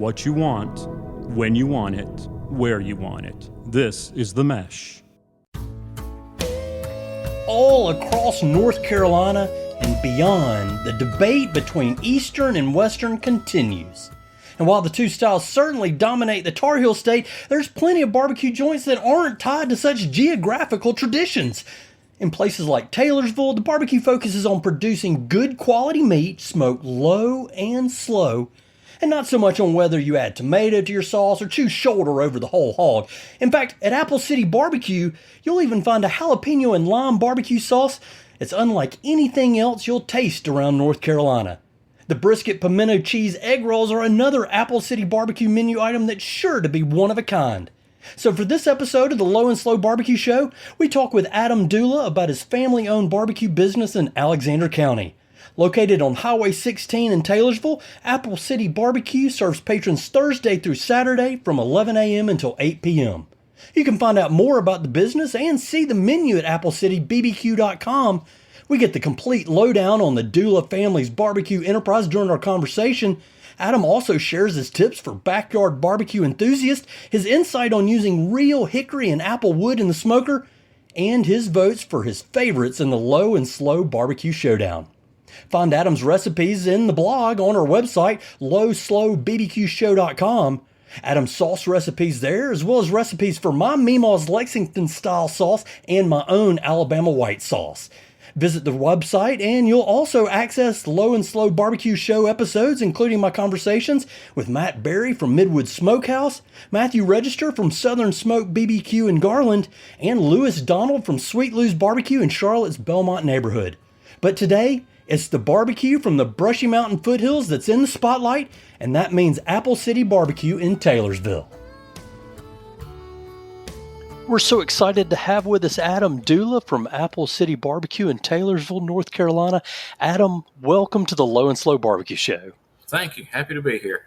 what you want, when you want it, where you want it. This is The Mesh. All across North Carolina and beyond, the debate between Eastern and Western continues. And while the two styles certainly dominate the Tar Heel state, there's plenty of barbecue joints that aren't tied to such geographical traditions. In places like Taylorsville, the barbecue focuses on producing good quality meat, smoked low and slow, and not so much on whether you add tomato to your sauce or choose shoulder over the whole hog. In fact, at Apple City BBQ, you'll even find a jalapeno and lime barbecue sauce that's unlike anything else you'll taste around North Carolina. The brisket pimento cheese egg rolls are another Apple City BBQ menu item that's sure to be one of a kind. So for this episode of the Low and Slow Barbecue Show, we talk with Adam Dula about his family-owned barbecue business in Alexander County. Located on Highway 16 in Taylorsville, Apple City BBQ serves patrons Thursday through Saturday from 11 a.m. until 8 p.m. You can find out more about the business and see the menu at appleCityBBQ.com. We get the complete lowdown on the Dula family's barbecue enterprise during our conversation. Adam also shares his tips for backyard barbecue enthusiasts, his insight on using real hickory and apple wood in the smoker, and his votes for his favorites in the Low and Slow Barbecue Showdown. Find Adam's recipes in the blog on our website, lowslowbbqshow.com. Adam's sauce recipes there, as well as recipes for my Meemaw's Lexington-style sauce and my own Alabama white sauce. Visit the website and you'll also access Low and Slow Barbecue Show episodes, including my conversations with Matt Berry from Midwood Smokehouse, Matthew Register from Southern Smoke BBQ in Garland, and Lewis Donald from Sweet Lou's Barbecue in Charlotte's Belmont neighborhood. But today, it's the barbecue from the Brushy Mountain foothills that's in the spotlight, and that means Apple City BBQ in Taylorsville. We're so excited to have with us Adam Dula from Apple City BBQ in Taylorsville, North Carolina. Adam, welcome to the Low and Slow Barbecue Show. Thank you. Happy to be here.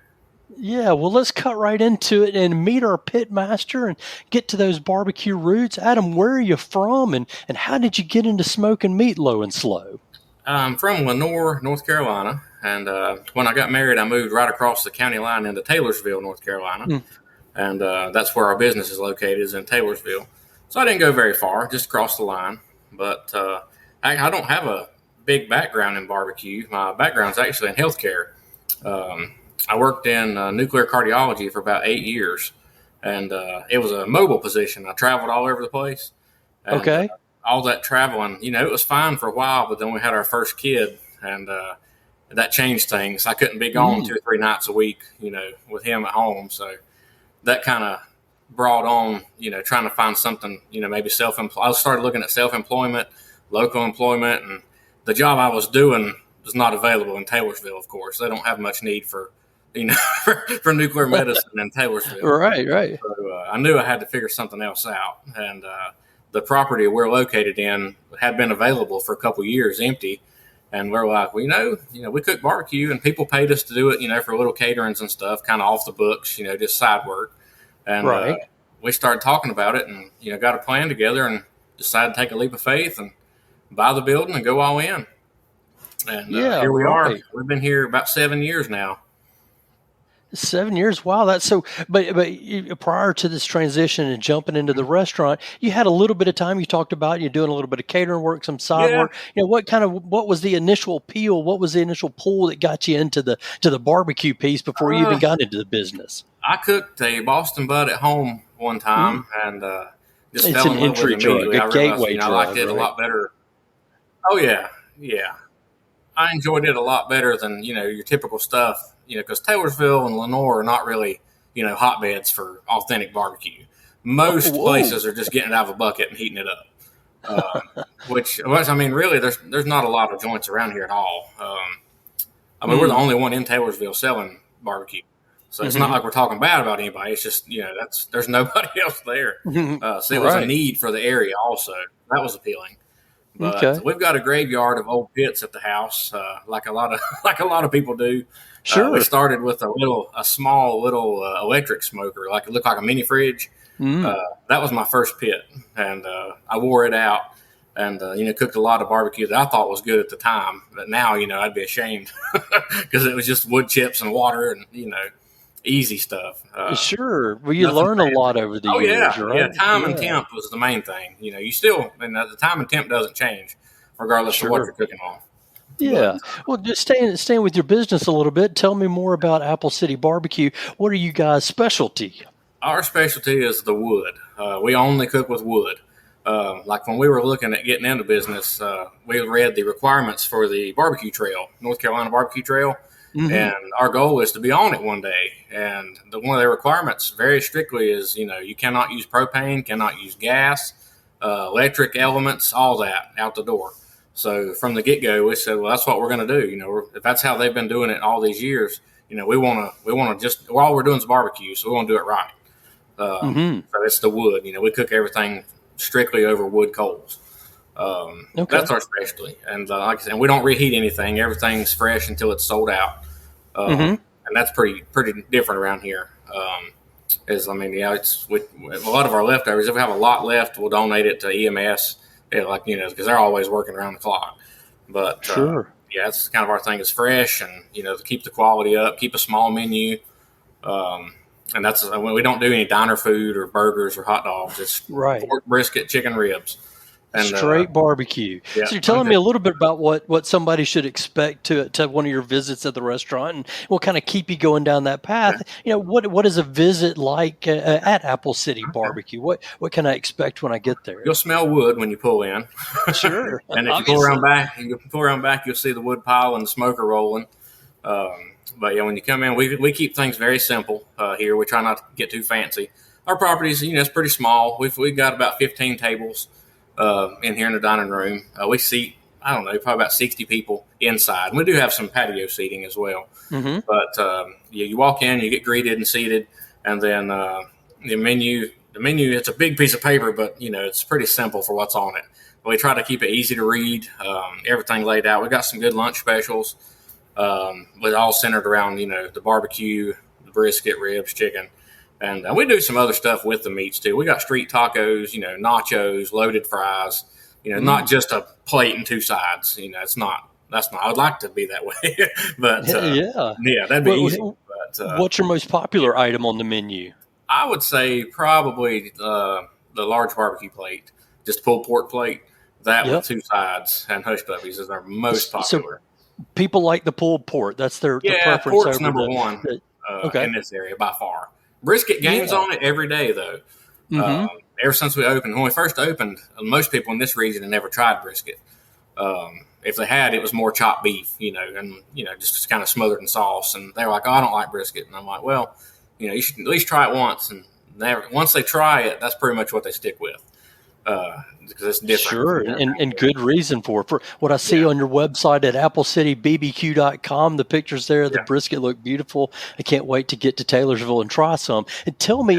Yeah, well, let's cut right into it and meet our pitmaster and get to those barbecue roots. Adam, where are you from and how did you get into smoking meat low and slow? I'm from Lenoir, North Carolina, and when I got married, I moved right across the county line into Taylorsville, North Carolina. And that's where our business is located, is in Taylorsville. So I didn't go very far, just across the line. But I don't have a big background in barbecue. My background's actually in healthcare. I worked in nuclear cardiology for about 8 years, and it was a mobile position. I traveled all over the place. And, okay. All that traveling, it was fine for a while, but then we had our first kid, and that changed things. I couldn't be gone 2 or 3 nights a week, with him at home. So that kind of brought on, trying to find something, maybe I started looking at self-employment, local employment, and the job I was doing was not available in Taylorsville, of course. They don't have much need for, for nuclear medicine in Taylorsville. Right. So I knew I had to figure something else out. And the property we're located in had been available for a couple of years, empty. And we're like, well, we cook barbecue and people paid us to do it, for little caterings and stuff, kind of off the books, just side work. And we started talking about it and, got a plan together and decided to take a leap of faith and buy the building and go all in. And here we are. We've been here about 7 years now. 7 years. Wow. That's so, but prior to this transition and jumping into the restaurant, you had a little bit of time. You talked about you doing a little bit of catering work, some side work. What was the initial appeal? What was the initial pull that got you into the barbecue piece before you even got into the business? I cooked a Boston butt at home one time and just fell in love with it immediately. A gateway drug. I liked it a lot better. Oh yeah. I enjoyed it a lot better than, your typical stuff. Because Taylorsville and Lenoir are not really, hotbeds for authentic barbecue. Most places are just getting it out of a bucket and heating it up. Which really, there's not a lot of joints around here at all. We're the only one in Taylorsville selling barbecue. So it's not like we're talking bad about anybody. It's just, there's nobody else there. So it was a need for the area also. That was appealing. But we've got a graveyard of old pits at the house, like a lot of people do. Sure. We started with a small little electric smoker, it looked like a mini fridge. That was my first pit, and I wore it out, and cooked a lot of barbecue that I thought was good at the time. But now, I'd be ashamed because it was just wood chips and water, and easy stuff. Sure. Well, you Nothing learn a fancy. lot over the Oh years, yeah. right? Time and Yeah, temp was the main thing. You still, and the time and temp doesn't change regardless of what sure. you're cooking on. But Yeah. Well, just staying with your business a little bit. Tell me more about Apple City BBQ. What are you guys' specialty? our specialty is the wood. We only cook with wood. Like when we were looking at getting into business, we read the requirements for the barbecue trail, North Carolina barbecue trail, Hmm. and our goal is to be on it one day. And one of the requirements very strictly is, you cannot use propane, cannot use gas, electric elements, all that out the door. So from the get go, we said, well, that's what we're going to do. If that's how they've been doing it all these years, we want to just, well, all we're doing is barbecue, so we want to do it right. Hmm. So it's the wood. We cook everything strictly over wood coals. Okay. That's our specialty. And like I said, we don't reheat anything. Everything's fresh until it's sold out. Hmm. And that's pretty different around here. It's a lot of our leftovers. If we have a lot left, we'll donate it to EMS. Because they're always working around the clock. But Sure. yeah, that's kind of our thing is fresh and to keep the quality up, keep a small menu. And that's when we don't do any diner food or burgers or hot dogs. It's Right. pork, brisket, chicken ribs, and Straight barbecue. yeah, So you're telling me a little bit about what somebody should expect to one of your visits at the restaurant, and what kind of keep you going down that path. What is a visit like at Apple City BBQ? What can I expect when I get there? you'll smell wood when you pull in, Sure, and if obviously. you pull around back, you'll see the wood pile and the smoker rolling. But yeah, when you come in, we keep things very simple here. We try not to get too fancy. Our properties, it's pretty small. We've got about 15 tables in here in the dining room. We seat, I don't know, probably about 60 people inside. And we do have some patio seating as well. Hmm. But you walk in, you get greeted and seated, and then the menu. The menu, it's a big piece of paper, but it's pretty simple for what's on it. But we try to keep it easy to read. Everything laid out. We got some good lunch specials. But all centered around the barbecue, the brisket, ribs, chicken, and we do some other stuff with the meats too. We got street tacos, nachos, loaded fries, not just a plate and two sides. It's not. That's not. I would like to be that way, but Yeah. yeah, that'd be easy. But What's your most popular item on the menu? I would say probably the large barbecue plate, just pulled pork plate. That with Yep. two sides and hush puppies is our most So popular. people like the pulled pork. That's the Yeah, preference pork's over number one okay. in this area by far. Brisket gains Yeah. on it every day, though. Hmm. Ever since we opened, when we first opened, most people in this region had never tried brisket. If they had, it was more chopped beef, and just kind of smothered in sauce. And they were like, "Oh, I don't like brisket." And I'm like, "Well, you should at least try it once." And once they try it, that's pretty much what they stick with because it's different. Sure, and good reason for it. For what I see Yeah. on your website at appleCityBBQ.com, the pictures there, the Yeah. brisket look beautiful. I can't wait to get to Taylorsville and try some. And tell me,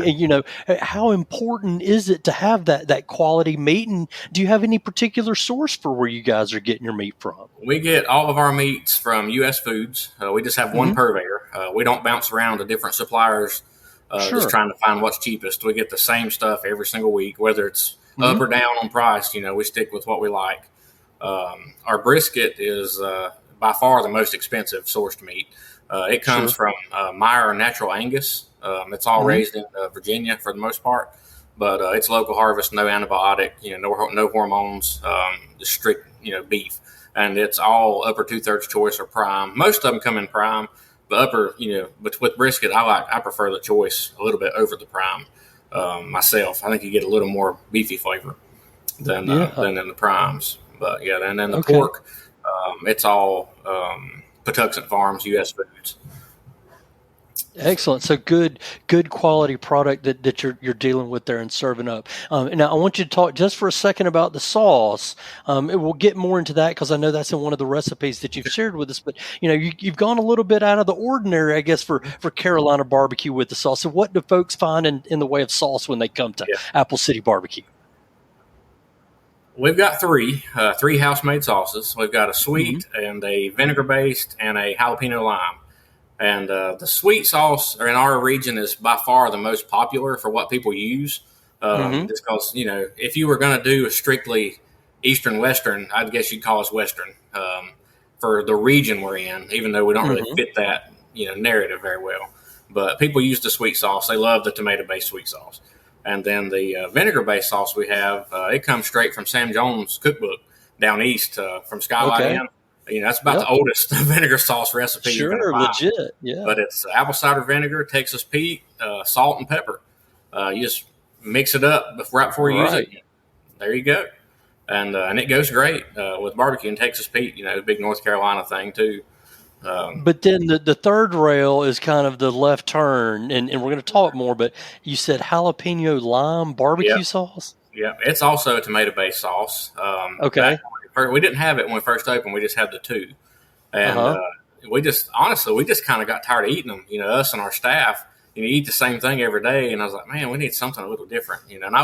how important is it to have that quality meat? And do you have any particular source for where you guys are getting your meat from? We get all of our meats from U.S. Foods. We just have one Hmm. purveyor. We don't bounce around to different suppliers just Sure. trying to find what's cheapest. We get the same stuff every single week, whether it's Hmm. up or down on price. We stick with what we like. Our brisket is by far the most expensive sourced meat. It comes Sure. from Meyer Natural Angus. It's all Hmm. raised in Virginia for the most part, but it's local harvest, no antibiotic, no hormones, just strict, beef. And it's all upper 2/3 choice or prime. Most of them come in prime, but but with brisket, I prefer the choice a little bit over the prime myself. I think you get a little more beefy flavor Yeah. than in the primes. But yeah, and then the Okay. pork, it's all Patuxent Farms, U.S. Foods. Excellent. So good quality product that you're dealing with there and serving up. Now I want you to talk just for a second about the sauce. We'll get more into that because I know that's in one of the recipes that you've shared with us. But you've gone a little bit out of the ordinary, I guess, for Carolina barbecue with the sauce. So what do folks find in the way of sauce when they come to Yeah. Apple City Barbecue? We've got three house-made sauces. We've got a Hmm. sweet and a vinegar-based and a jalapeno lime. And the sweet sauce in our region is by far the most popular for what people use. Hmm. Just because, if you were going to do a strictly Eastern Western, I'd guess you'd call us Western for the region we're in, even though we don't really Hmm. fit that, narrative very well. but people use the sweet sauce. They love the tomato-based sweet sauce. And then the vinegar-based sauce we have, it comes straight from Sam Jones' cookbook down east from Skylight Okay. Inn. That's about the oldest vinegar sauce recipe you're going to Sure, find. legit. Yeah. But it's apple cider vinegar, Texas Pete, salt, and pepper. You just mix it up right before you use it. There you go. And it goes great with barbecue and Texas Pete, big North Carolina thing too. But then the third rail is kind of the left turn, and we're going to talk more, but you said jalapeno lime barbecue sauce? Yeah, it's also a tomato-based sauce. Okay. We didn't have it when we first opened. We just had the two. And we just kind of got tired of eating them, us and our staff. You eat the same thing every day. And I was like, man, we need something a little different, And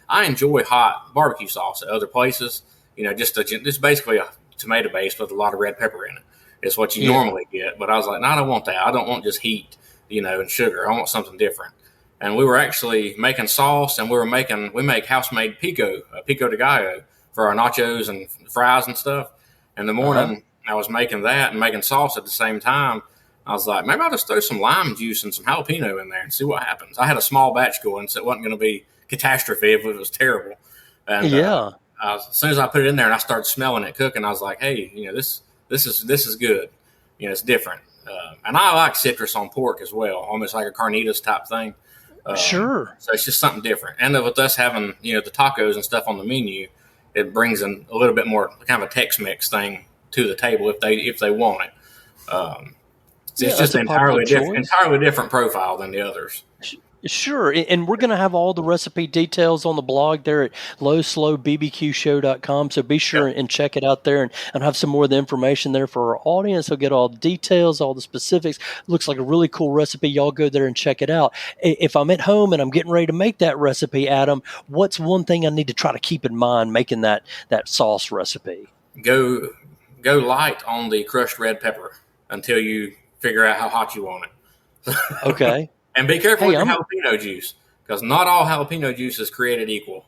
I enjoy hot barbecue sauce at other places, just basically a tomato base with a lot of red pepper in it. It's what you normally get. But I was like, no, I don't want that. I don't want just heat, and sugar. I want something different. And we were actually making sauce, and we make house-made pico de gallo for our nachos and fries and stuff. And the morning I was making that and making sauce at the same time. I was like, maybe I'll just throw some lime juice and some jalapeno in there and see what happens. I had a small batch going, so it wasn't going to be catastrophe if it was terrible. And as soon as I put it in there and I started smelling it cooking, I was like, hey, this is good. It's different. And I like citrus on pork as well, almost like a carnitas type thing. Sure. So it's just something different. And with us having, the tacos and stuff on the menu, it brings in a little bit more kind of a Tex-Mex thing to the table if they want it. It's just an entirely different profile than the others. Sure. And we're going to have all the recipe details on the blog there at lowslowbbqshow.com. So be sure and check it out there and have some more of the information there for our audience. They'll get all the details, all the specifics. Looks like a really cool recipe. Y'all go there and check it out. If I'm at home and I'm getting ready to make that recipe, Adam, what's one thing I need to try to keep in mind making that sauce recipe? Go light on the crushed red pepper until you figure out how hot you want it. Okay. And be careful with your jalapeno juice, because not all jalapeno juice is created equal.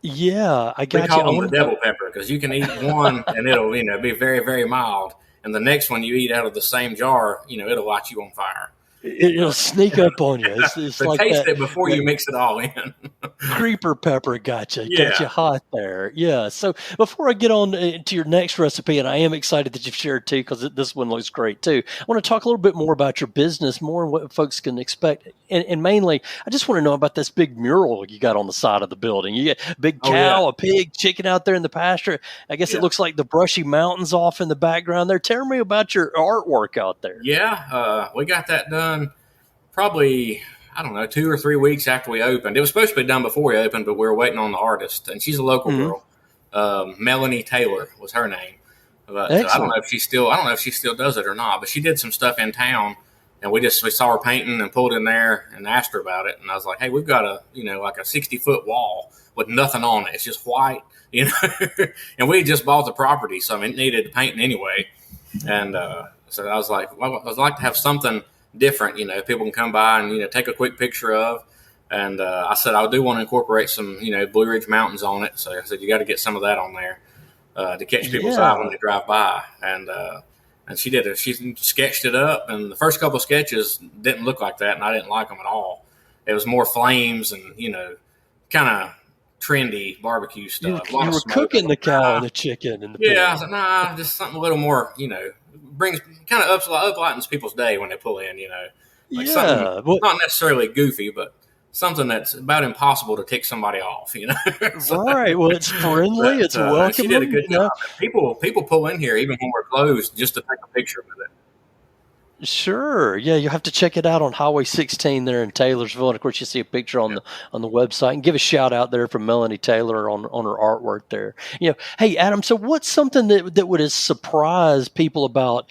Yeah, I got you. We call them the devil pepper, because you can eat one and it'll be very, very mild, and the next one you eat out of the same jar, it'll light you on fire. It'll sneak up on you. It's so like taste that, it before you mix it all in. Creeper pepper got you hot there. Yeah. So before I get on to your next recipe, and I am excited that you've shared too, because this one looks great too. I want to talk a little bit more about your business, more what folks can expect. And mainly, I just want to know about this big mural you got on the side of the building. You get a big cow, a pig, chicken out there in the pasture. I guess it looks like the Brushy Mountains off in the background there. Tell me about your artwork out there. Yeah. We got that done probably, 2 or 3 weeks after we opened. It was supposed to be done before we opened, but we were waiting on the artist, and she's a local girl. Melanie Taylor was her name. But I don't know if she still does it or not. But she did some stuff in town, and we saw her painting and pulled in there and asked her about it. And I was like, hey, we've got a 60-foot wall with nothing on it. It's just white, And we had just bought the property, so it needed painting anyway. And so I was like, well, I'd like to have something different, people can come by and, take a quick picture of. And I said, I do want to incorporate some, Blue Ridge Mountains on it. So I said, you got to get some of that on there to catch people's eye when they drive by. And she did it. She sketched it up. And the first couple of sketches didn't look like that. And I didn't like them at all. It was more flames and, kind of trendy barbecue stuff. You were cooking the cow and the chicken and the pig. I was like, nah, just something a little more, brings kind of uplightens people's day when they pull in, something not necessarily goofy, but something that's about impossible to tick somebody off, Right. Well, it's friendly. It's welcoming. She did a good job. People pull in here even when we're closed just to take a picture with it. Sure. Yeah, you have to check it out on Highway 16 there in Taylorsville. And of course, you see a picture on the website. And give a shout out there from Melanie Taylor on her artwork there. Hey, Adam, so what's something that would have surprised people about,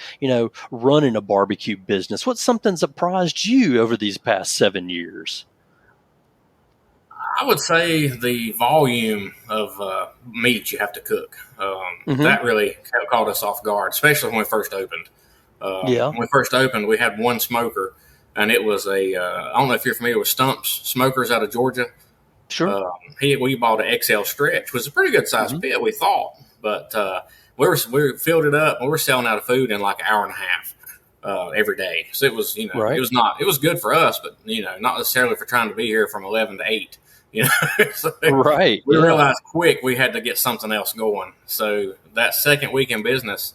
running a barbecue business? What's something surprised you over these past 7 years? I would say the volume of meat you have to cook. That really caught us off guard, especially when we first opened. When we first opened, we had one smoker, and it was I don't know if you're familiar with Stump's Smokers out of Georgia. Sure. We bought an XL stretch, which was a pretty good size pit, we thought. But we filled it up, and we were selling out of food in like an hour and a half. every day. So it was, Right. it was good for us, but, not necessarily for trying to be here from 11 to 8. So Right. we Yeah. realized quick we had to get something else going. So that second week in business,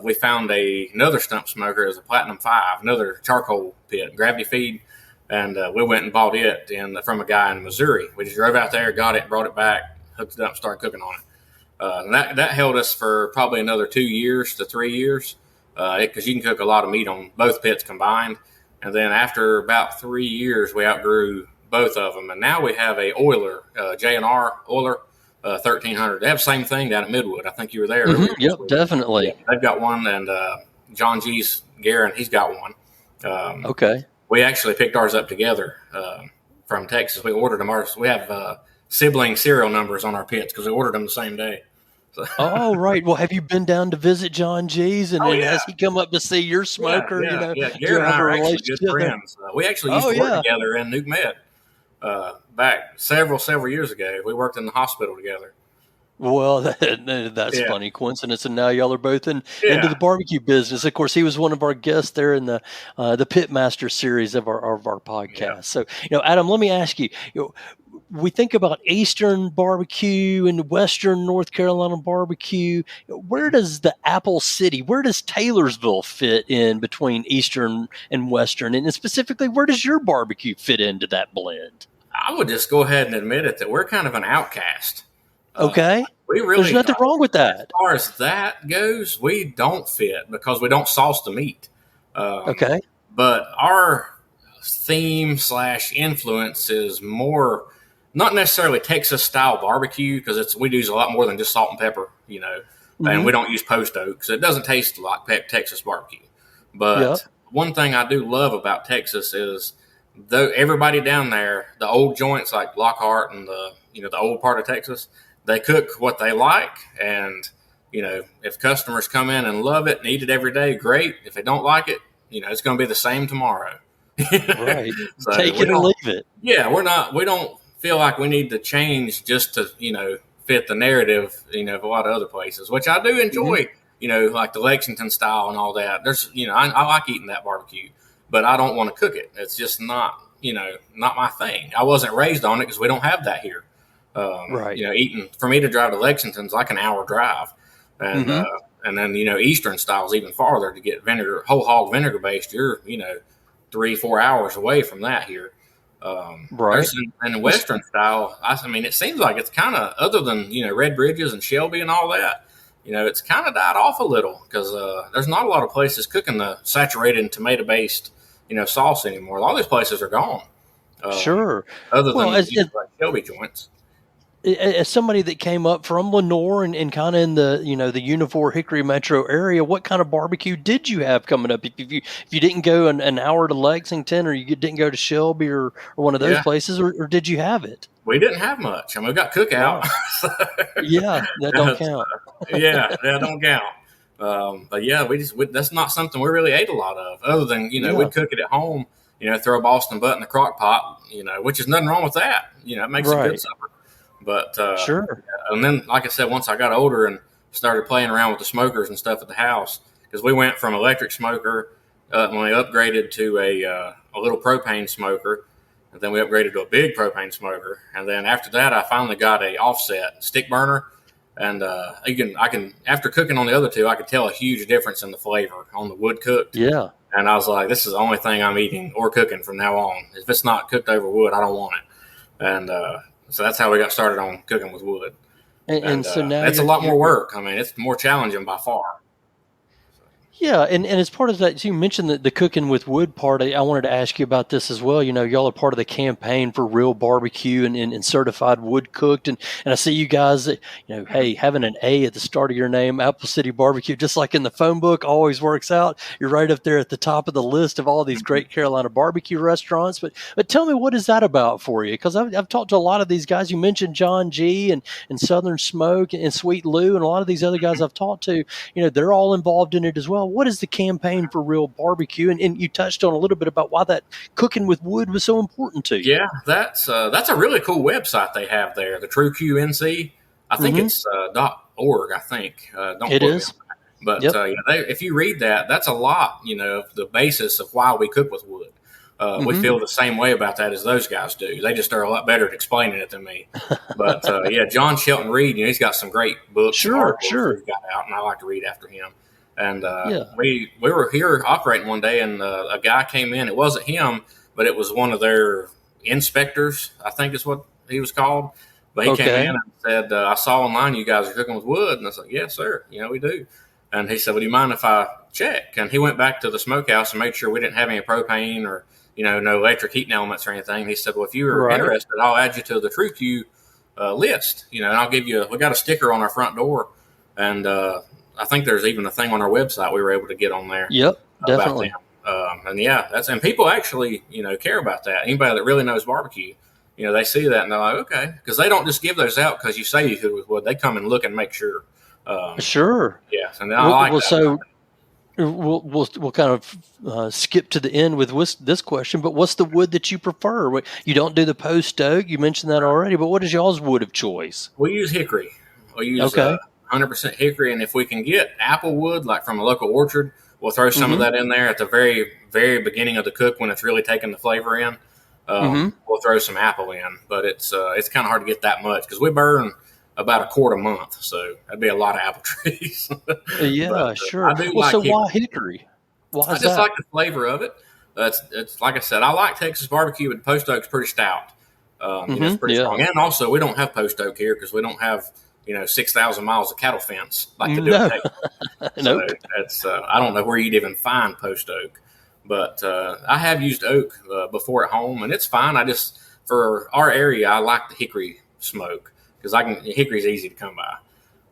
we found another stump smoker as a Platinum 5, another charcoal pit, gravity feed. And we went and bought it from a guy in Missouri. We just drove out there, got it, brought it back, hooked it up, and started cooking on it. And that held us for probably another 2 years to 3 years, because you can cook a lot of meat on both pits combined. And then after about 3 years, we outgrew both of them, and now we have a oiler, J&R oiler, 1300. They have the same thing down at Midwood. I think you were there. Yep, definitely. Yeah, they've got one, and John G's Garen, he's got one. Okay. We actually picked ours up together from Texas. We ordered them. We have sibling serial numbers on our pits because we ordered them the same day. So. Oh, right. Well, have you been down to visit John G's, and yeah. has he come up to see your smoker? Yeah. Do Garen you and I have a are actually relationship good there? friends. We actually used to work together in Nuke Med back several years ago. We worked in the hospital together. Well, that's funny coincidence, and now y'all are both into the barbecue business. Of course, he was one of our guests there in the Pitmaster series of our podcast. Yeah. So, Adam, let me ask you. We think about Eastern barbecue and Western North Carolina barbecue. Where does the Apple City, where does Taylorsville fit in between Eastern and Western, and specifically, where does your barbecue fit into that blend? I would just go ahead and admit it that we're kind of an outcast. Okay. There's nothing wrong with that. As far as that goes, we don't fit because we don't sauce the meat. Okay. But our theme / influence is more, not necessarily Texas style barbecue, because we use a lot more than just salt and pepper, and we don't use post oak because it doesn't taste like Texas barbecue. But one thing I do love about Texas is, though everybody down there, the old joints like Lockhart and the old part of Texas, they cook what they like, and if customers come in and love it and eat it every day, great. If they don't like it, it's going to be the same tomorrow. Right. So take it or leave it. Yeah, we don't feel like we need to change just to fit the narrative of a lot of other places, which I do enjoy. Like the Lexington style and all that. There's I like eating that barbecue, but I don't want to cook it. It's just not not my thing. I wasn't raised on it because we don't have that here. Right. Eating, for me to drive to Lexington's like an hour drive, and then Eastern style is even farther to get whole hog vinegar based. You're 3-4 hours away from that here. Right. And the Western style, I mean, it seems like it's kind of, other than Red Bridges and Shelby and all that, it's kind of died off a little because there's not a lot of places cooking the saturated tomato based sauce anymore. A lot of these places are gone. Sure. Other than like Shelby joints. As somebody that came up from Lenore and kind of in the the Unifor Hickory metro area, what kind of barbecue did you have coming up? If you didn't go an hour to Lexington, or you didn't go to Shelby or one of those places, or did you have it? We didn't have much. I mean, we got cookout. Yeah, that don't count. That don't count. But yeah, that's not something we really ate a lot of, other than we'd cook it at home. Throw a Boston butt in the crock pot. Which is nothing wrong with that. It makes a good supper. But sure. And then, like I said, once I got older and started playing around with the smokers and stuff at the house, because we went from electric smoker when we upgraded to a little propane smoker, and then we upgraded to a big propane smoker, and then after that, I finally got a offset stick burner, and I can after cooking on the other two, I could tell a huge difference in the flavor on the wood cooked. Yeah. And I was like, this is the only thing I'm eating or cooking from now on. If it's not cooked over wood, I don't want it. And so that's how we got started on cooking with wood. And so now it's a lot more work. I mean, it's more challenging by far. Yeah, and as part of that, you mentioned the cooking with wood part. I wanted to ask you about this as well. Y'all are part of the campaign for real barbecue and certified wood cooked. And I see you guys, hey, having an A at the start of your name, Apple City BBQ, just like in the phone book, always works out. You're right up there at the top of the list of all these great Carolina barbecue restaurants. But tell me, what is that about for you? Because I've talked to a lot of these guys. You mentioned John G. and Southern Smoke and Sweet Lou and a lot of these other guys I've talked to. They're all involved in it as well. What is the campaign for real barbecue? And you touched on a little bit about why that cooking with wood was so important to you. Yeah, that's a really cool website they have there, the True QNC. I think it's .org. I think it is. But Yep. if you read that, that's a lot, of the basis of why we cook with wood. We Mm-hmm. feel the same way about that as those guys do. They just are a lot better at explaining it than me. But John Shelton Reed, he's got some great books and Sure. articles that Sure. he's got out, and I like to read after him. And Yeah. we were here operating one day, and a guy came in. It wasn't him, but it was one of their inspectors, I think is what he was called. But he came in and said, "I saw online you guys are cooking with wood," and I said, "Yes, sir. We do." And he said, "Would you mind if I check?" And he went back to the smokehouse and made sure we didn't have any propane or no electric heating elements or anything. He said, "Well, if you were interested, I'll add you to the TrueQ list. And I'll give you. We got a sticker on our front door, and I think there's even a thing on our website we were able to get on there. Yep, definitely. And people actually care about that. Anybody that really knows barbecue, they see that and they're like, okay, because they don't just give those out because you say you cook with wood. They come and look and make sure. Sure. Yeah, and I like that. So we'll kind of skip to the end with this question. But what's the wood that you prefer? You don't do the post oak. You mentioned that already. But what is y'all's wood of choice? We use hickory. We use 100% hickory, and if we can get apple wood, like from a local orchard, we'll throw some of that in there at the very, very beginning of the cook when it's really taking the flavor in. We'll throw some apple in, but it's kind of hard to get that much because we burn about a quart a month, so that'd be a lot of apple trees. Sure. Why hickory? Why I just like the flavor of it. It's like I said, I like Texas barbecue, but post oak's pretty stout. It's pretty strong, and also we don't have post oak here because we don't have 6,000 miles of cattle fence like they do in Texas. Nope. So I don't know where you'd even find post oak, but I have used oak before at home, and it's fine. For our area, I like the hickory smoke because hickory's easy to come by.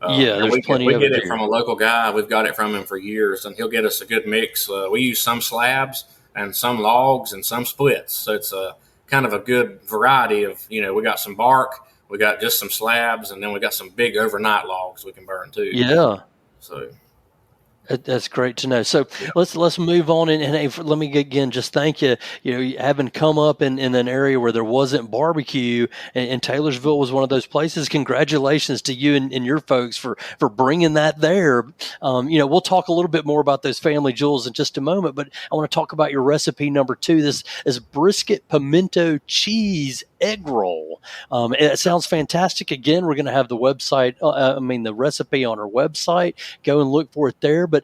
There's plenty of it. We get it from a local guy. We've got it from him for years, and he'll get us a good mix. We use some slabs and some logs and some splits, so it's a kind of a good variety of. We got some bark. We got just some slabs, and then we got some big overnight logs we can burn too. Yeah. So that's great to know. So let's move on, and hey, let me again just thank you. Having come up in an area where there wasn't barbecue, and Taylorsville was one of those places. Congratulations to you and your folks for bringing that there. We'll talk a little bit more about those family jewels in just a moment, but I want to talk about your recipe number 2. This is brisket pimento cheese egg roll. It sounds fantastic. Again, we're going to have the website, the recipe on our website. Go and look for it there. But,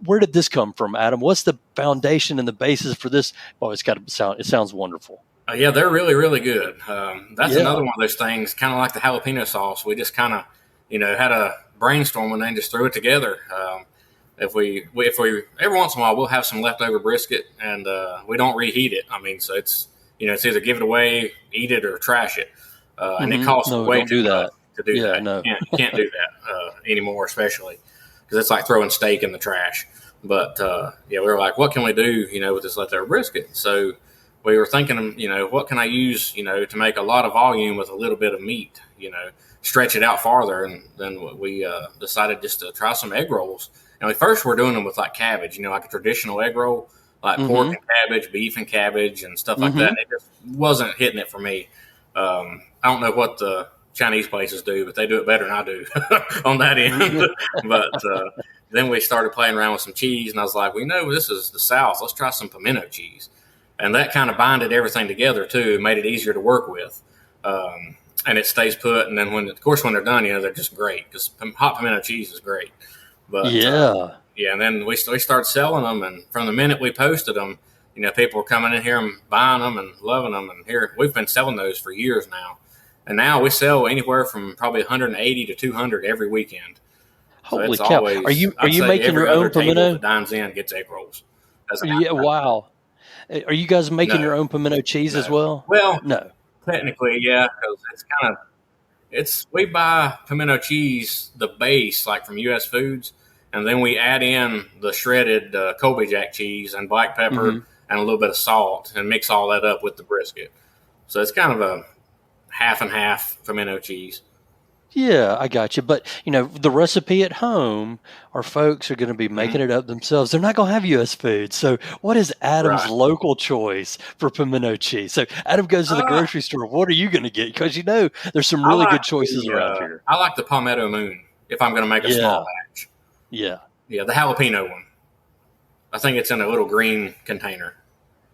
where did this come from, Adam? What's the foundation and the basis for this? Well, it sounds wonderful. They're really, really good. That's another one of those things, kind of like the jalapeno sauce. We just kind of, had a brainstorm and then just threw it together. If we every once in a while, we'll have some leftover brisket and we don't reheat it. So it's, it's either give it away, eat it, or trash it. And it costs way too much to do that. No. You can't do that anymore, especially because it's like throwing steak in the trash. But we were like, what can we do, with this leftover brisket? So we were thinking, what can I use, to make a lot of volume with a little bit of meat, stretch it out farther. And then we decided just to try some egg rolls. And we first were doing them with like cabbage, like a traditional egg roll, like pork and cabbage, beef and cabbage, and stuff like that. And it just wasn't hitting it for me. I don't know what the Chinese places do, but they do it better than I do on that end. But then we started playing around with some cheese, and I was like, this is the South. Let's try some pimento cheese. And that kind of binded everything together, too, and made it easier to work with. And it stays put. And then when they're done, they're just great because hot pimento cheese is great. But and then we started selling them, and from the minute we posted them, people were coming in here and buying them and loving them. And here we've been selling those for years now. And now we sell anywhere from probably 180 to 200 every weekend. Holy cow! Are you making your own pimento? That dines in gets egg rolls. Wow. Are you guys making your own pimento cheese as well? Well, no. Technically, yeah, because we buy pimento cheese, the base, like from U.S. Foods, and then we add in the shredded Colby Jack cheese and black pepper and a little bit of salt and mix all that up with the brisket. So it's kind of a half and half pimento cheese. Yeah, I got you. But, the recipe at home, our folks are going to be making it up themselves. They're not going to have U.S. food. So what is Adam's local choice for pimento cheese? So Adam goes to the grocery store. What are you going to get? Because, there's some really good choices around here. I like the Palmetto Moon if I'm going to make a small batch. Yeah. Yeah, the jalapeno one. I think it's in a little green container.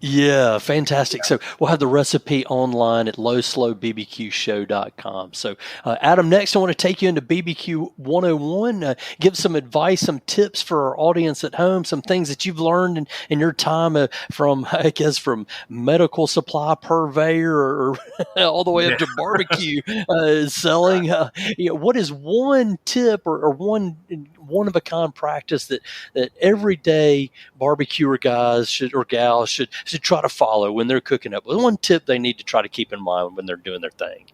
Yeah, fantastic. So we'll have the recipe online at lowslowbbqshow.com. So, Adam, next I want to take you into BBQ 101. Give some advice, some tips for our audience at home, some things that you've learned in your time from, I guess, from medical supply purveyor or all the way up Yeah. to barbecue selling. What is one tip or one of a kind practice that everyday barbecuer guys or gals should try to follow when they're cooking up? One tip they need to try to keep in mind when they're doing their thing.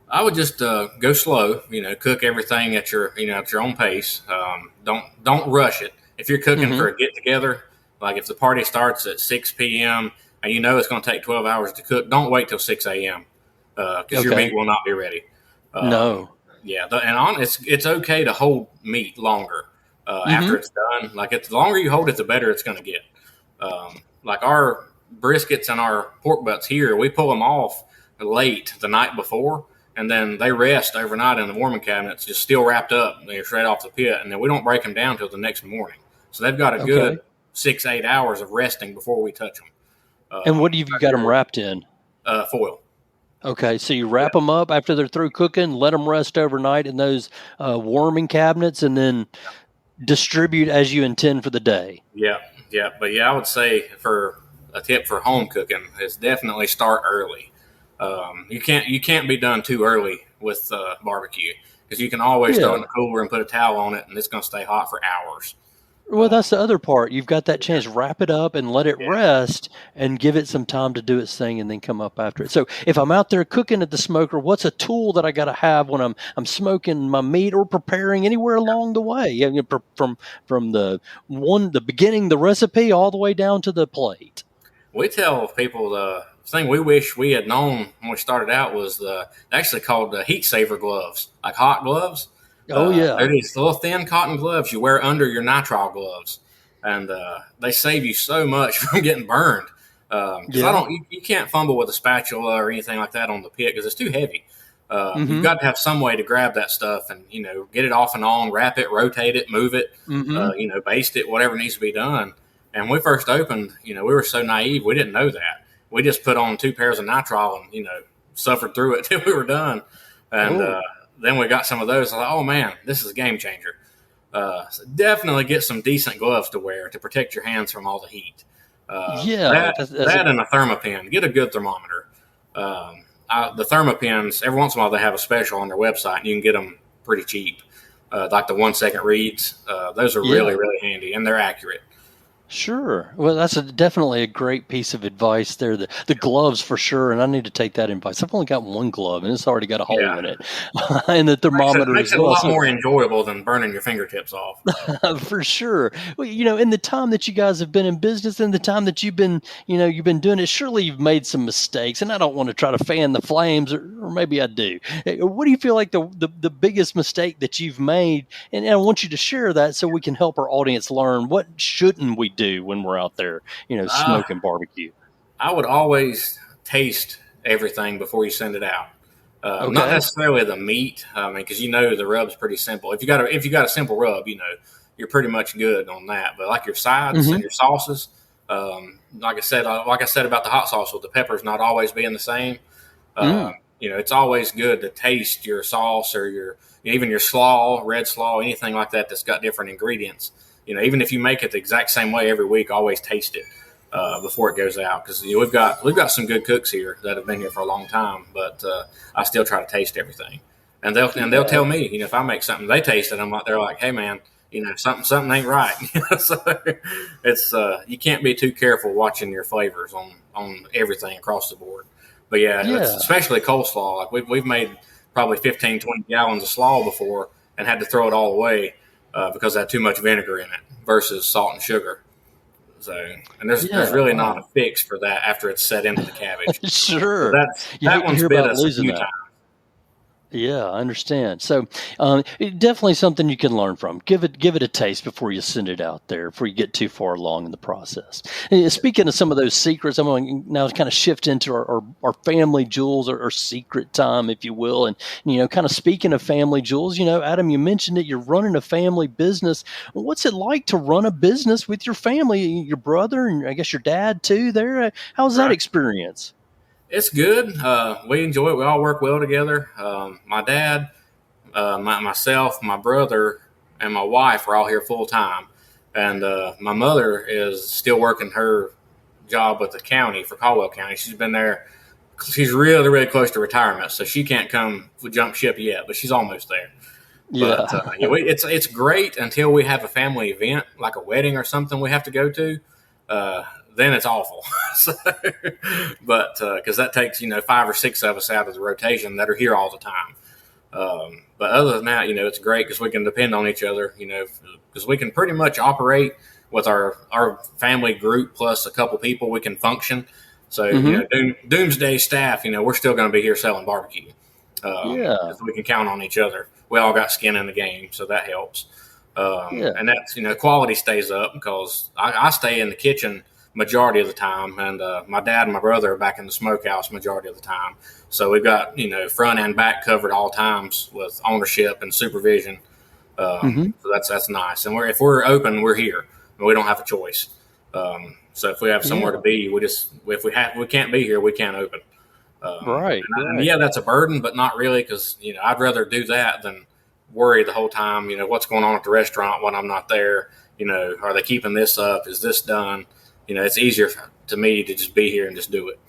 I would just go slow. Cook everything at your at your own pace. Don't rush it. If you're cooking for a get together, like if the party starts at 6 p.m. and it's going to take 12 hours to cook, don't wait till 6 a.m. Because your meat will not be ready. No. Yeah, it's okay to hold meat longer after it's done. Like the longer you hold it, the better it's going to get. Like our briskets and our pork butts here, we pull them off late the night before, and then they rest overnight in the warming cabinets, just still wrapped up. They're straight off the pit, and then we don't break them down till the next morning. So they've got a good 6-8 hours of resting before we touch them. And what have you got them wrapped in? Foil. Okay, so you wrap them up after they're through cooking, let them rest overnight in those warming cabinets, and then distribute as you intend for the day. Yeah. But I would say for a tip for home cooking is definitely start early. You can't be done too early with barbecue because you can always throw it in the cooler and put a towel on it, and it's going to stay hot for hours. Well, that's the other part. You've got that chance. Wrap it up and let it rest and give it some time to do its thing and then come up after it. So if I'm out there cooking at the smoker, what's a tool that I got to have when I'm smoking my meat or preparing anywhere along the way? From the beginning, the recipe, all the way down to the plate. We tell people the thing we wish we had known when we started out was actually called heat saver gloves, like hot gloves. They're these little thin cotton gloves you wear under your nitrile gloves, and they save you so much from getting burned. You can't fumble with a spatula or anything like that on the pit because it's too heavy. You've got to have some way to grab that stuff and get it off and on, wrap it, rotate it, move it, baste it, whatever needs to be done. And when we first opened, we were so naive, we didn't know that. We just put on 2 pairs of nitrile and suffered through it till we were done. And then we got some of those. I was like, oh man, this is a game changer. So definitely get some decent gloves to wear to protect your hands from all the heat. That and a thermopin. Get a good thermometer. The thermopins, every once in a while they have a special on their website, and you can get them pretty cheap. Like the 1 second reads. Those are really, really handy, and they're accurate. Sure. Well, that's definitely a great piece of advice there. The gloves for sure, and I need to take that advice. I've only got one glove, and it's already got a hole in it. And the thermometer makes it a lot more enjoyable than burning your fingertips off. For sure. Well, in the time that you guys have been in business and the time that you've been doing it, surely you've made some mistakes, and I don't want to try to fan the flames, or maybe I do. What do you feel like the biggest mistake that you've made? And I want you to share that so we can help our audience learn what shouldn't we do when we're out there, smoking barbecue. I would always taste everything before you send it out. Not necessarily the meat, because the rub's pretty simple. If you got a simple rub, you're pretty much good on that. But like your sides and your sauces, like I said about the hot sauce with the peppers not always being the same. It's always good to taste your sauce or even your slaw, red slaw, anything like that that's got different ingredients. Even if you make it the exact same way every week, always taste it before it goes out. Because we've got some good cooks here that have been here for a long time, but I still try to taste everything. And they'll tell me, if I make something, they taste it. They're like, hey man, something ain't right. So it's you can't be too careful watching your flavors on everything across the board. But it's especially coleslaw. Like we've made probably 15, 20 gallons of slaw before and had to throw it all away. Because it had too much vinegar in it versus salt and sugar. So, and there's really not a fix for that after it's set into the cabbage. Sure. So that one's bit us a few times. Yeah, I understand. So, definitely something you can learn from. Give it a taste before you send it out there, before you get too far along in the process. Speaking of some of those secrets, I'm going to now kind of shift into our family jewels or secret time, if you will. And, kind of speaking of family jewels, Adam, you mentioned that you're running a family business. What's it like to run a business with your family, your brother, and I guess your dad too there? How's that Right. experience? It's good. We enjoy it. We all work well together. My dad, myself, my brother, and my wife are all here full time, and my mother is still working her job with the county for Caldwell County. She's been there. She's really, really close to retirement, so she can't come jump ship yet, but she's almost there. Yeah. But it's great until we have a family event like a wedding or something we have to go to. Then it's awful. So, but because that takes 5 or 6 of us out of the rotation that are here all the time. But other than that, it's great because we can depend on each other. Because we can pretty much operate with our family group plus a couple people. We can function. So doomsday staff. We're still going to be here selling barbecue. Yeah. Because we can count on each other. We all got skin in the game, so that helps. Yeah. And that's quality stays up because I stay in the kitchen majority of the time, and my dad and my brother are back in the smokehouse majority of the time. So we've got front and back covered all times with ownership and supervision. So that's nice. And if we're open, we're here. We don't have a choice. So if we have somewhere to be, if we can't be here, we can't open. Right. And yeah, that's a burden, but not really because I'd rather do that than worry the whole time. What's going on at the restaurant when I'm not there. Are they keeping this up? Is this done? It's easier to me to just be here and just do it.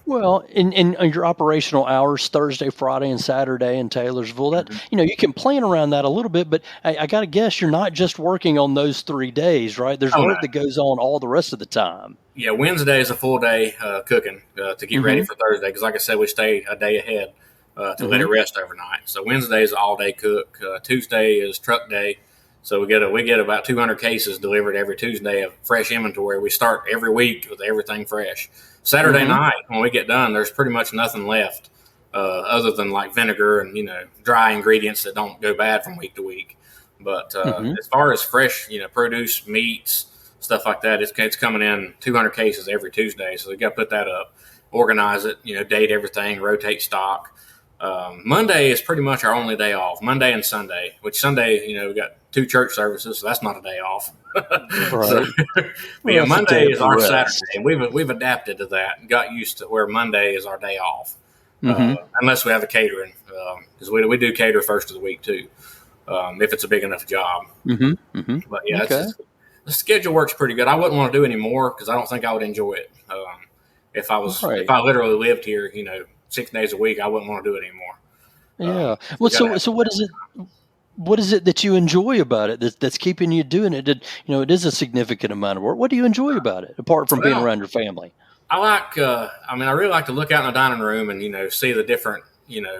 Well, in your operational hours, Thursday, Friday, and Saturday in Taylorsville, that you can plan around that a little bit. But I got to guess you're not just working on those 3 days, right? There's work that goes on all the rest of the time. Yeah, Wednesday is a full day cooking to get ready for Thursday because, like I said, we stay a day ahead to let it rest overnight. So Wednesday is all day cook. Tuesday is truck day. So we get about 200 cases delivered every Tuesday of fresh inventory. We start every week with everything fresh. Saturday night, when we get done, there's pretty much nothing left other than like vinegar and dry ingredients that don't go bad from week to week. But as far as fresh, produce, meats, stuff like that, it's coming in 200 cases every Tuesday. So we got to put that up, organize it, date everything, rotate stock. Monday is pretty much our only day off. Monday and Sunday, which Sunday, we got 2 church services, so that's not a day off. Right. So, Monday is our Saturday. We've adapted to that and got used to where Monday is our day off, unless we have a catering, because we do cater first of the week too, if it's a big enough job. But yeah, the schedule works pretty good. I wouldn't want to do any more because I don't think I would enjoy it. If I literally lived here, 6 days a week, I wouldn't want to do it anymore. Yeah. Well, so what is it? What is it that you enjoy about it that's keeping you doing it? It is a significant amount of work. What do you enjoy about it apart from being around your family? I like. I really like to look out in the dining room and see the different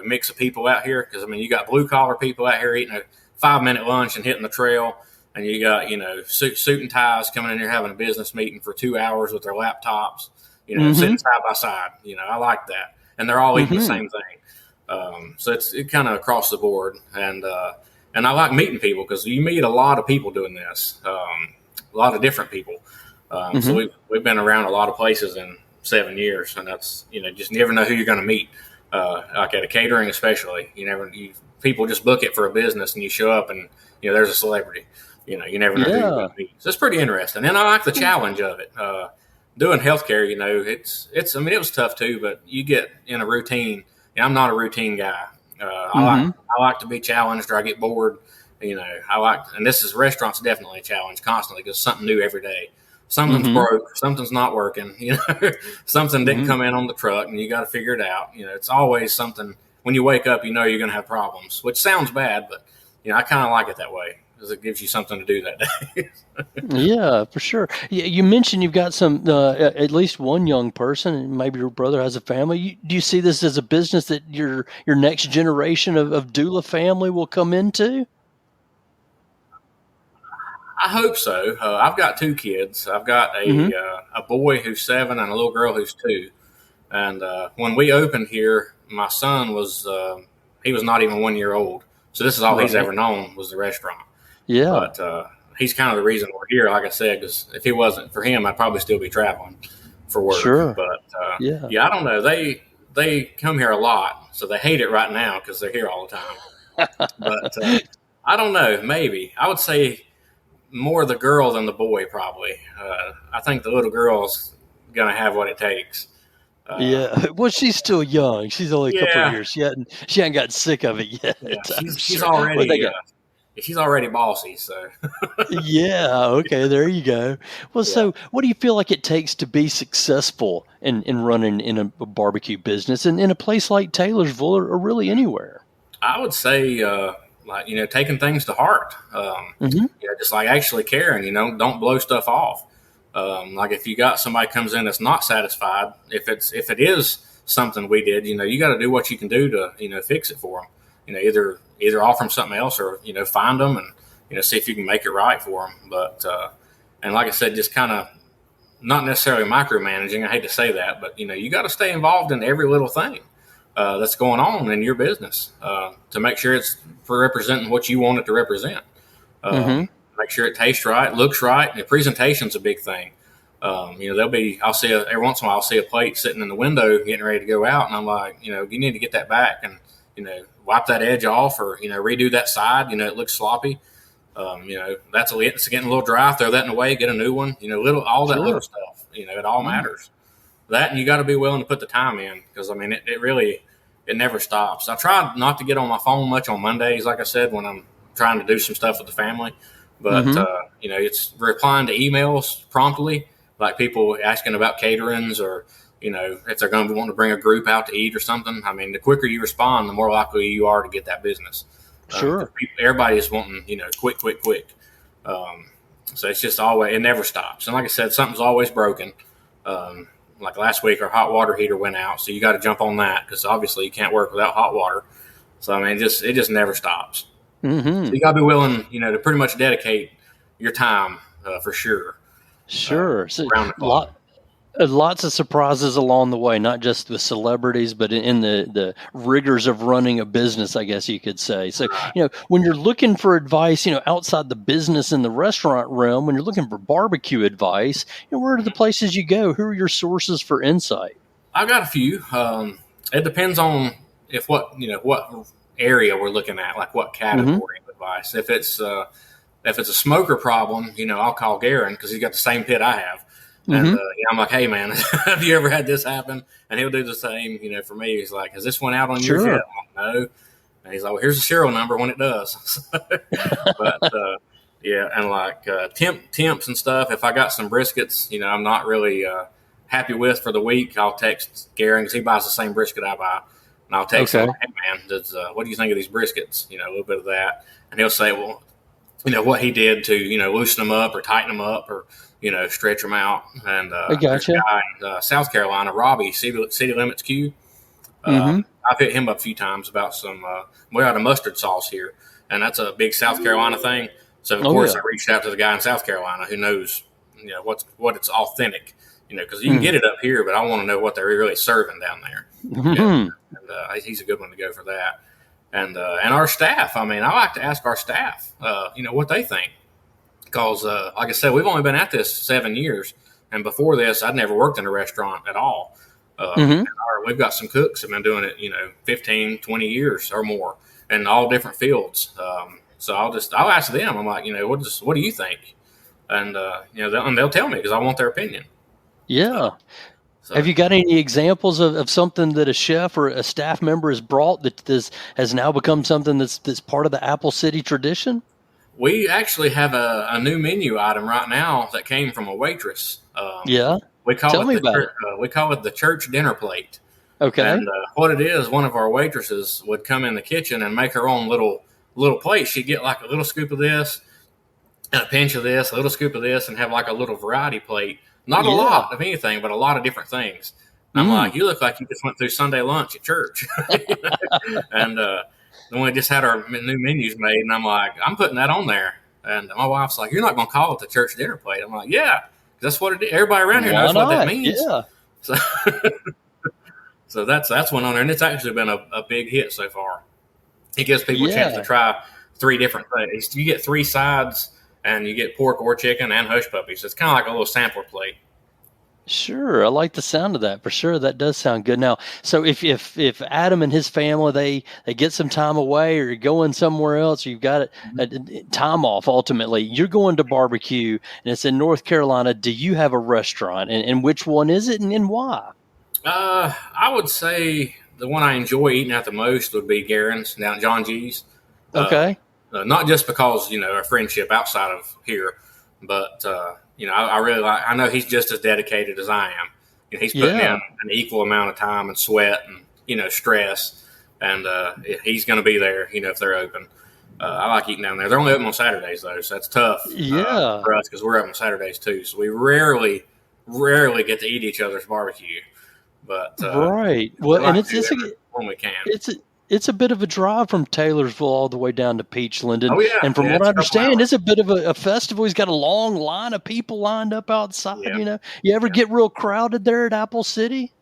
mix of people out here because you got blue collar people out here eating a 5-minute lunch and hitting the trail, and you got suit and ties coming in here having a business meeting for 2 hours with their laptops, sitting side by side. I like that, and they're all eating the same thing. So it's kind of across the board, and I like meeting people because you meet a lot of people doing this, a lot of different people. So we've been around a lot of places in 7 years, and that's just never know who you're going to meet. Like at a catering, especially, people just book it for a business, and you show up, and there's a celebrity. You never know who you're going to meet. So it's pretty interesting, and I like the challenge of it. Doing healthcare, it's. It was tough too, but you get in a routine. I'm not a routine guy. I like to be challenged, or I get bored. And restaurants definitely a challenge constantly because something new every day. Something's broke, something's not working. Something didn't come in on the truck, and you got to figure it out. It's always something. When you wake up, you're going to have problems, which sounds bad, but I kind of like it that way because it gives you something to do that day. Yeah, for sure. You mentioned you've got some, at least one young person, and maybe your brother has a family. Do you see this as a business that your next generation of Dula family will come into? I hope so. I've got 2 kids. I've got a boy who's 7 and a little girl who's 2. And when we opened here, my son was he was not even 1 year old. So this is all he's ever known was the restaurant. Yeah. But he's kind of the reason we're here, like I said, because if it wasn't for him, I'd probably still be traveling for work. Sure. But yeah, I don't know. They come here a lot, so they hate it right now because they're here all the time. But I don't know. Maybe I would say more the girl than the boy. Probably. I think the little girl's gonna have what it takes. Yeah. Well, she's still young. She's only a couple of Yeah. years. She hadn't gotten sick of it yet. Yeah, I'm she's sure. already she's already bossy. So Yeah. Okay. There you go. Well, yeah. so what do you feel like it takes to be successful in running in a barbecue business and in a place like Taylorsville or really anywhere? I would say, like, taking things to heart. Just like actually caring. Don't blow stuff off. Like if you got somebody comes in that's not satisfied, if it is something we did, you got to do what you can do to fix it for them. Either offer them something else or find them and see if you can make it right for them. But and like I said, just kind of not necessarily micromanaging. I hate to say that, but you got to stay involved in every little thing that's going on in your business to make sure it's for representing what you want it to represent. Make sure it tastes right, looks right. And the presentation's a big thing. Every once in a while I'll see a plate sitting in the window getting ready to go out, and I'm like, you need to get that back and wipe that edge off or redo that side. It looks sloppy. It's getting a little dry. Throw that in the way, get a new one. All that little stuff. It all matters. That, and you got to be willing to put the time in because it never stops. I try not to get on my phone much on Mondays, like I said, when I'm trying to do some stuff with the family. But it's replying to emails promptly, like people asking about caterings or if they're going to want to bring a group out to eat or something. I mean, the quicker you respond, the more likely you are to get that business. Sure. Everybody is wanting quick. So it's just always, it never stops. And like I said, something's always broken. Like last week, our hot water heater went out, so you got to jump on that because obviously you can't work without hot water. So I mean, it just never stops. So you got to be willing, to pretty much dedicate your time for sure. Sure. So Around the clock. lots of surprises along the way, not just with celebrities, but in the rigors of running a business, I guess you could say. So, when you're looking for advice, outside the business and the restaurant realm, when you're looking for barbecue advice, where are the places you go? Who are your sources for insight? I've got a few. It depends on what area we're looking at, like what category of advice. If it's a smoker problem, I'll call Garen because he's got the same pit I have. And I'm like, hey, man, have you ever had this happen? And he'll do the same, for me. He's like, has this one out on your pit? I'm like, no. And he's like, well, here's the serial number when it does. But, and like temps and stuff, if I got some briskets, I'm not really happy with for the week, I'll text Garen because he buys the same brisket I buy. And I'll text him, hey, man, what do you think of these briskets? A little bit of that. And he'll say, well, what he did to, loosen them up or tighten them up or, stretch them out. And I gotcha. There's a guy in South Carolina, Robbie, City Limits Q. I've hit him up a few times about some, we got a mustard sauce here, and that's a big South Carolina thing. So, of course, I reached out to the guy in South Carolina who knows, what it's authentic, because you can get it up here, but I want to know what they're really serving down there. And he's a good one to go for that. And our staff, I like to ask our staff, what they think. Because, like I said, we've only been at this 7 years. And before this, I'd never worked in a restaurant at all. And we've got some cooks that have been doing it, 15, 20 years or more in all different fields. So I'll ask them. I'm like, what do you think? And, and they'll tell me because I want their opinion. Yeah. So, have you got any examples of something that a chef or a staff member has brought that has now become something that's part of the Apple City tradition? We actually have a new menu item right now that came from a waitress. We call it the church dinner plate. Okay. And what it is, one of our waitresses would come in the kitchen and make her own little plate. She'd get like a little scoop of this and a pinch of this, a little scoop of this, and have like a little variety plate. Not a lot of anything, but a lot of different things. I'm like, you look like you just went through Sunday lunch at church. And then we just had our new menus made, and I'm like, I'm putting that on there. And my wife's like, you're not going to call it the church dinner plate. I'm like, yeah, that's what it is. Everybody around here knows what that means. Yeah. So that's one on there, and it's actually been a big hit so far. It gives people a chance to try 3 different things. You get 3 sides, and you get pork or chicken and hush puppies. It's kind of like a little sampler plate. Sure, I like the sound of that for sure. That does sound good. Now, so if Adam and his family they get some time away, or you're going somewhere else, or you've got time off. Ultimately, you're going to barbecue, and it's in North Carolina. Do you have a restaurant, and which one is it, and why? I would say the one I enjoy eating at the most would be Garen's down at John G's. Okay. Not just because our friendship outside of here, but I really like. I know he's just as dedicated as I am. He's putting in an equal amount of time and sweat and stress, and he's going to be there. If they're open, I like eating down there. They're only open on Saturdays though, so that's tough. For us because we're open on Saturdays too. So we rarely get to eat each other's barbecue. But right. Well, and it's when we can. It's a bit of a drive from Taylorsville all the way down to Peachland. Oh, yeah. And from what I understand, it's a bit of a festival. He's got a long line of people lined up outside. Yeah. You ever get real crowded there at Apple City?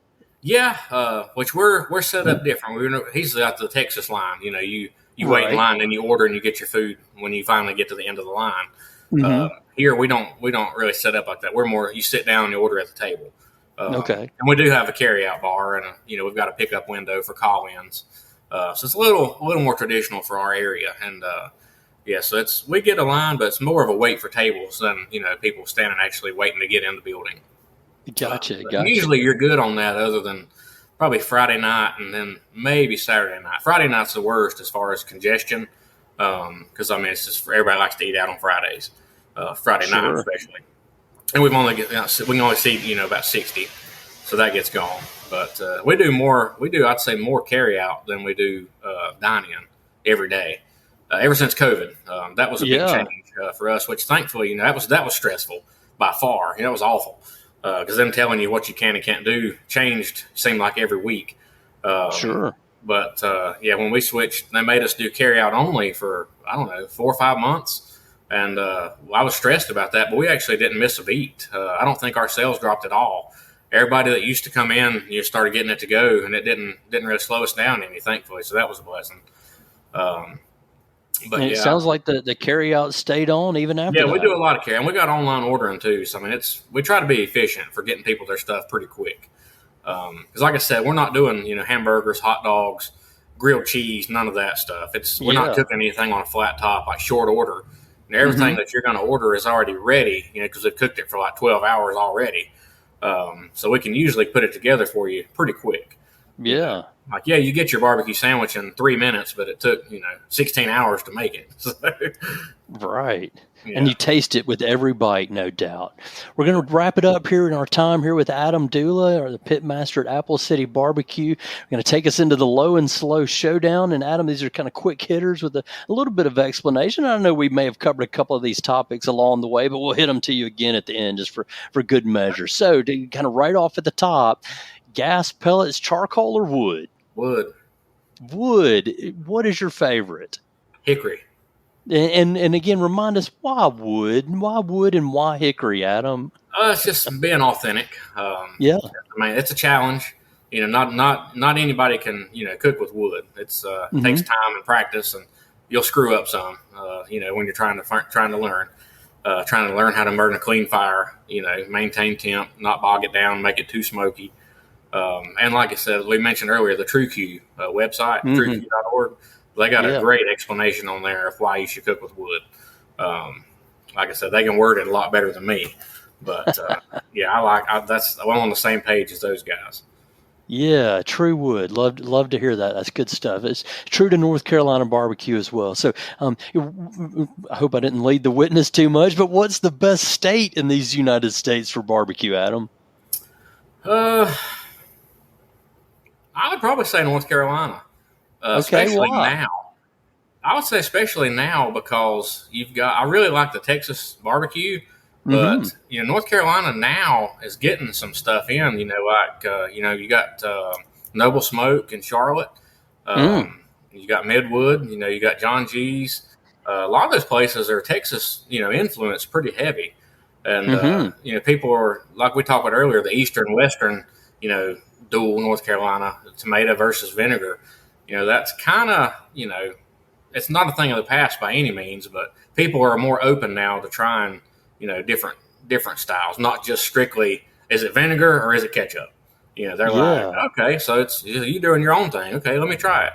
Yeah, which we're set up different. He's got the Texas line. You wait in line and you order and you get your food when you finally get to the end of the line. Mm-hmm. Here we don't really set up like that. We're more you sit down and you order at the table. Okay. And we do have a carry-out bar and we've got a pickup window for call-ins. So it's a little more traditional for our area, and so we get a line, but it's more of a wait for tables than people standing actually waiting to get in the building. Gotcha. Usually you're good on that, other than probably Friday night and then maybe Saturday night. Friday night's the worst as far as congestion, because it's just everybody likes to eat out on Fridays, Friday night especially, and we can only see about 60, so that gets gone. But we do I'd say more carry out than we do dine in every day. Ever since COVID, that was a big change for us. Which thankfully, that was stressful by far. It was awful because them telling you what you can and can't do seemed like every week. Sure. But when we switched, they made us do carry out only for 4 or 5 months, and I was stressed about that. But we actually didn't miss a beat. I don't think our sales dropped at all. Everybody that used to come in, started getting it to go, and it didn't really slow us down any, thankfully. So that was a blessing. But it sounds like the carry out stayed on even after. Yeah, we do a lot of carry, and we got online ordering too. So we try to be efficient for getting people their stuff pretty quick. Because like I said, we're not doing hamburgers, hot dogs, grilled cheese, none of that stuff. We're not cooking anything on a flat top like short order. And everything that you're going to order is already ready, because we've cooked it for like 12 hours already. So we can usually put it together for you pretty quick. Yeah. You get your barbecue sandwich in 3 minutes, but it took, 16 hours to make it. Right. Yeah. And you taste it with every bite, no doubt. We're going to wrap it up here in our time here with Adam Dula, or the Pitmaster at Apple City BBQ. We're going to take us into the low and slow showdown. And Adam, these are kind of quick hitters with a little bit of explanation. I know we may have covered a couple of these topics along the way, but we'll hit them to you again at the end just for good measure. So to kind of right off at the top, gas, pellets, charcoal, or wood? Wood. What is your favorite? Hickory. And again, remind us why wood and why hickory, Adam? It's just being authentic. It's a challenge. Not anybody can cook with wood. It takes time and practice, and you'll screw up some. When you're trying to learn how to burn a clean fire. Maintain temp, not bog it down, make it too smoky. And like I said, we mentioned earlier, the TrueQ website, trueq.org. They got a great explanation on there of why you should cook with wood. Like I said, they can word it a lot better than me. But that's I'm on the same page as those guys. Yeah, true wood. Love to hear that. That's good stuff. It's true to North Carolina barbecue as well. So I hope I didn't lead the witness too much, but what's the best state in these United States for barbecue, Adam? I would probably say North Carolina. Especially now. I would say especially now because I really like the Texas barbecue, but North Carolina now is getting some stuff in. You got Noble Smoke in Charlotte. You got Midwood. You got John G's. A lot of those places are Texas, influenced pretty heavy, and people are like we talked about earlier, the Eastern Western, dual North Carolina tomato versus vinegar. That's kind of it's not a thing of the past by any means, but people are more open now to trying, different styles, not just strictly, is it vinegar or is it ketchup? They're like, okay, so it's you doing your own thing. Okay, let me try it.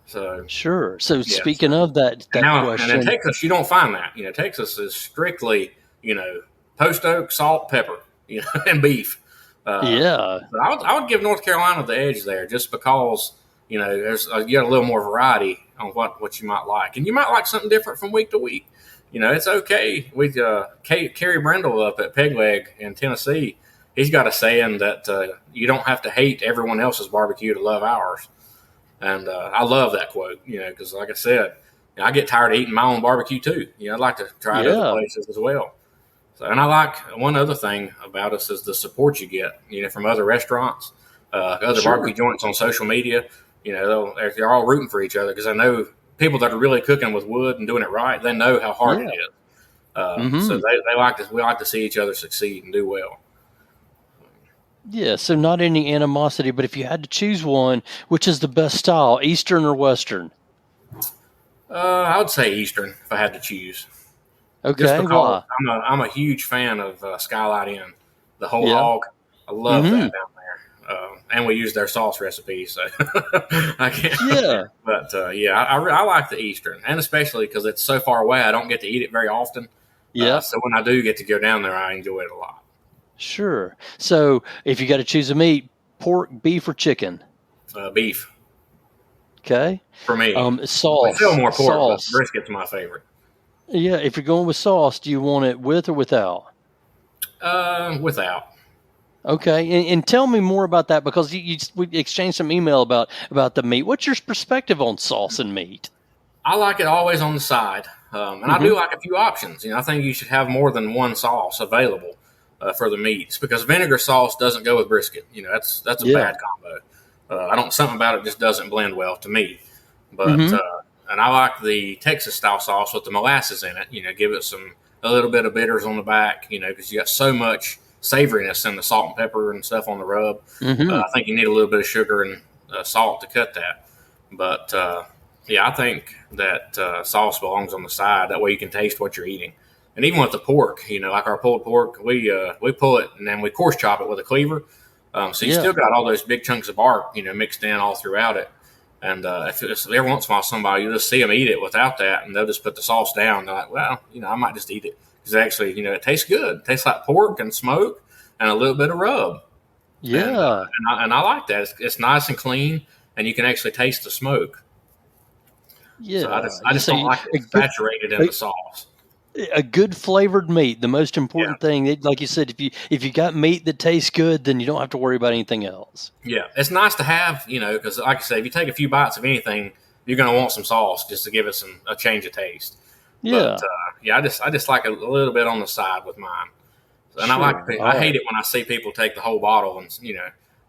So sure. So speaking of that question, and in Texas, you don't find that. Texas is strictly, post oak, salt, pepper, and beef. But I would give North Carolina the edge there, just because there's you got a little more variety on what you might like, and you might like something different from week to week. It's okay. With Kerry Brindle up at Peg Leg in Tennessee, he's got a saying that you don't have to hate everyone else's barbecue to love ours. And I love that quote, because like I said, I get tired of eating my own barbecue too. I'd like to try it other places as well. So, and I like one other thing about us is the support you get, from other restaurants, other barbecue joints on social media. They're all rooting for each other, because I know people that are really cooking with wood and doing it right, they know how hard it is. So we like to see each other succeed and do well. Yeah, so not any animosity, but if you had to choose one, which is the best style, Eastern or Western? I would say Eastern if I had to choose. Okay, just because why? I'm a huge fan of Skylight Inn, the whole hog. I love that down there, and we use their sauce recipe, so I can't. Yeah, but I like the Eastern, and especially because it's so far away, I don't get to eat it very often. So when I do get to go down there, I enjoy it a lot. Sure. So if you got to choose a meat, pork, beef, or chicken? Beef. Okay. For me. Sauce. I feel more pork, but brisket's my favorite. Yeah. If you're going with sauce, do you want it with or without? Without. Okay. And tell me more about that, because we exchanged some email about the meat. What's your perspective on sauce and meat? I like it always on the side. And I do like a few options. I think you should have more than one sauce available for the meats, because vinegar sauce doesn't go with brisket. That's a bad combo. Something about it just doesn't blend well to me. But and I like the Texas style sauce with the molasses in it. Give it a little bit of bitters on the back. Because you got so much savoriness in the salt and pepper and stuff on the rub. I think you need a little bit of sugar and salt to cut that. But I think that sauce belongs on the side. That way you can taste what you're eating. And even with the pork, like our pulled pork, we pull it and then we coarse chop it with a cleaver. So you still got all those big chunks of bark, mixed in all throughout it. And if it's, every once in a while somebody, you'll just see them eat it without that, and they'll just put the sauce down. They're like, well, I might just eat it. Because actually, it tastes good. It tastes like pork and smoke and a little bit of rub. Yeah. And I like that. It's nice and clean, and you can actually taste the smoke. Yeah. So I just don't like it saturated in the sauce. A good flavored meat, the most important thing. Like you said, if you got meat that tastes good, then you don't have to worry about anything else. Yeah, it's nice to have, because like I say, if you take a few bites of anything, you're going to want some sauce just to give it a change of taste. Yeah, but, I just like a little bit on the side with mine, and I hate it when I see people take the whole bottle and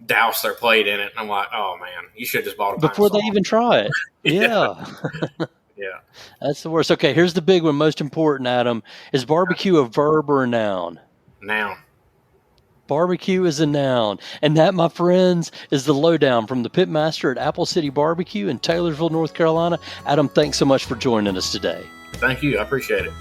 douse their plate in it, and I'm like, oh man, you should have just bought it before they even try it. Yeah. Yeah. That's the worst. Okay, here's the big one, most important, Adam. Is barbecue a verb or a noun? Noun. Barbecue is a noun. And that, my friends, is the lowdown from the Pitmaster at Apple City BBQ in Taylorsville, North Carolina. Adam, thanks so much for joining us today. Thank you. I appreciate it.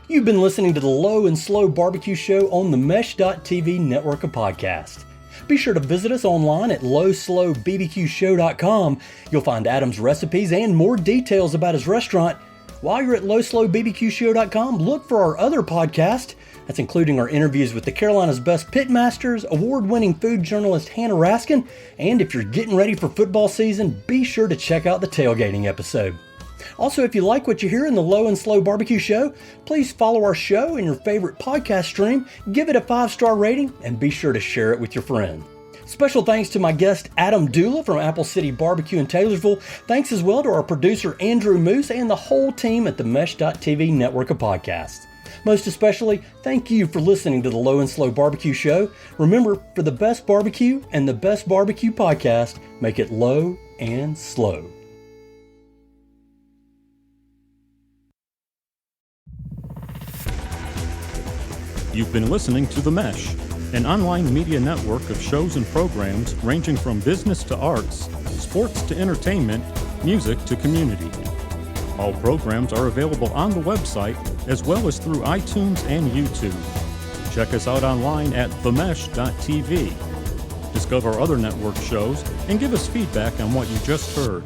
You've been listening to the Low and Slow Barbecue Show on the Mesh.tv network of podcasts. Be sure to visit us online at lowslowbbqshow.com. You'll find Adam's recipes and more details about his restaurant. While you're at lowslowbbqshow.com, look for our other podcast. That's including our interviews with the Carolina's best pitmasters, award-winning food journalist Hannah Raskin, and if you're getting ready for football season, be sure to check out the tailgating episode. Also, if you like what you hear in the Low and Slow Barbecue Show, please follow our show in your favorite podcast stream, give it a 5-star rating, and be sure to share it with your friend. Special thanks to my guest Adam Dula from Apple City BBQ in Taylorsville. Thanks as well to our producer Andrew Moose and the whole team at the Mesh.tv network of podcasts. Most especially, thank you for listening to the Low and Slow Barbecue Show. Remember, for the best barbecue and the best barbecue podcast, make it low and slow. You've been listening to The Mesh, an online media network of shows and programs ranging from business to arts, sports to entertainment, music to community. All programs are available on the website as well as through iTunes and YouTube. Check us out online at themesh.tv. Discover other network shows and give us feedback on what you just heard.